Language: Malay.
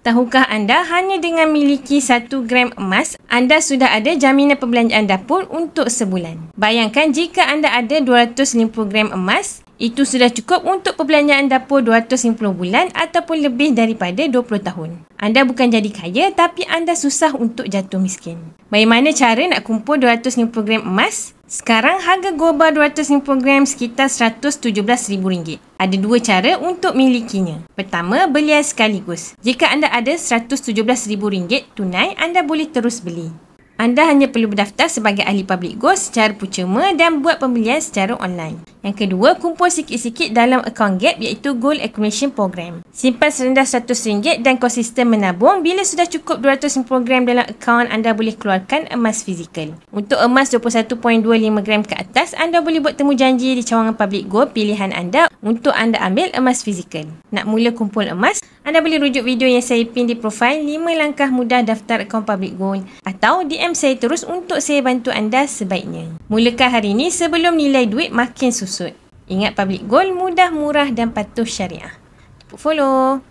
Tahukah anda hanya dengan miliki 1 gram emas, anda sudah ada jaminan perbelanjaan dapur untuk sebulan. Bayangkan jika anda ada 250 gram emas, itu sudah cukup untuk perbelanjaan dapur 250 bulan ataupun lebih daripada 20 tahun. Anda bukan jadi kaya tapi anda susah untuk jatuh miskin. Bagaimana cara nak kumpul 250 gram emas? Sekarang harga goba 250 gram sekitar RM117,000. Ada 2 cara untuk milikinya. Pertama, belian sekaligus. Jika anda ada RM117,000 tunai, anda boleh terus beli. Anda hanya perlu berdaftar sebagai ahli public goods secara percuma dan buat pembelian secara online. Yang kedua, kumpul sikit-sikit dalam akaun GAP iaitu Gold Accumulation Program. Simpan serendah RM100 dan konsisten menabung. Bila sudah cukup 250 gram dalam akaun, anda boleh keluarkan emas fizikal. Untuk emas 21.25 gram ke atas, anda boleh buat temu janji di cawangan public gold pilihan anda untuk anda ambil emas fizikal. Nak mula kumpul emas, anda boleh rujuk video yang saya pin di profil 5 langkah mudah daftar akaun public gold atau DM saya terus untuk saya bantu anda sebaiknya. Mulakan hari ini sebelum nilai duit makin susut. Ingat public gold mudah, murah dan patuh syariah. Follow.